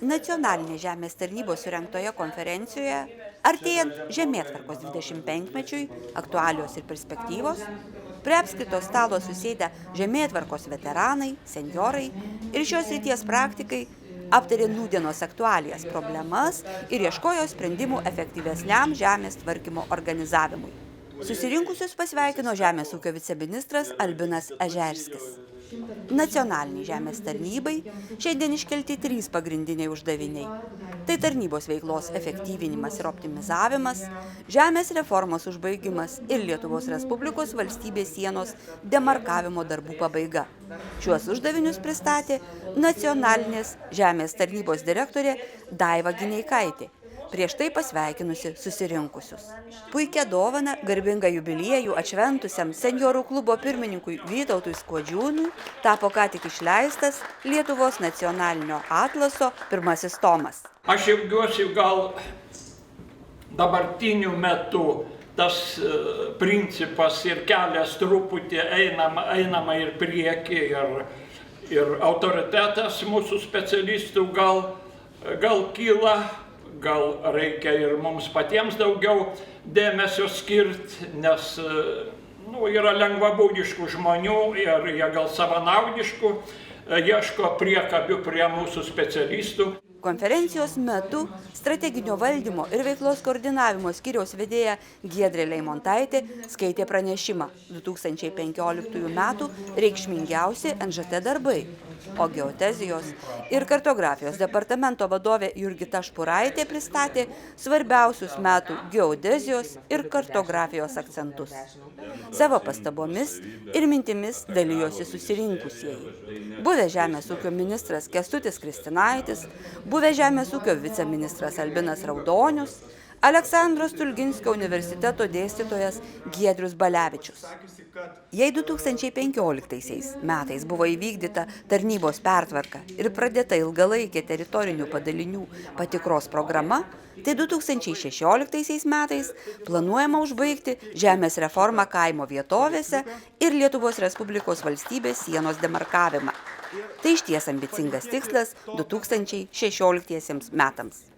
nacionalinės žemės tarnybos surengtoje konferencijoje, artėjant žemėtvarkos 25-mečiui, aktualios ir perspektyvos, prie apskrito stalo susėdę žemėtvarkos veteranai, senjorai ir šios srities praktikai aptarė nūdienos aktualijas problemas ir ieškojo sprendimų efektyvesniam žemės tvarkymo organizavimui. Susirinkusius pasveikino žemės ūkio viceministras Albinas Ežerskis. Nacionaliniai žemės tarnybai šiandien iškelti 3 pagrindiniai uždaviniai. Tai tarnybos veiklos efektyvinimas ir optimizavimas, žemės reformos užbaigimas ir Lietuvos Respublikos valstybės sienos demarkavimo darbų pabaiga. Šiuos uždavinius pristatė nacionalinės žemės tarnybos direktorė Daiva Gineikaitė, prieš tai pasveikinusi susirinkusius. Puikia dovana garbingą jubiliejų atšventusiam senjorų klubo pirmininkui Vytautui Skuodžiūnui tapo ką tik išleistas Lietuvos nacionalinio atlaso pirmasis tomas. Aš džiaugiuosi, gal dabartiniu metu tas principas ir kelias truputį einama ir prieki ir autoritetas mūsų specialistų gal kyla. Gal reikia ir mums patiems daugiau dėmesio skirti, nes yra lengvabūdiškų žmonių ir jie gal savanaudiškų ieško priekabių prie mūsų specialistų. Konferencijos metu strateginio valdymo ir veiklos koordinavimo skyriaus vedėja Giedrė Leimontaitė skaitė pranešimą 2015 metų reikšmingiausi NŽT darbai, o geodezijos ir kartografijos departamento vadovė Jurgita Špuraitė pristatė svarbiausius metų geodezijos ir kartografijos akcentus. Savo pastabomis ir mintimis dalijosi susirinkusieji. Buvęs žemės ūkio ministras Kęstutis Kristinaitis, buvęs žemės ūkio viceministras Albinas Raudonius, Aleksandro Stulginskio universiteto dėstytojas Giedrius Balevičius. Jei 2015 metais buvo įvykdyta tarnybos pertvarka ir pradėta ilgalaikė teritorinių padalinių patikros programa, tai 2016 metais planuojama užbaigti žemės reformą kaimo vietovėse ir Lietuvos Respublikos valstybės sienos demarkavimą. Tai išties ambicingas tikslas 2016 metams.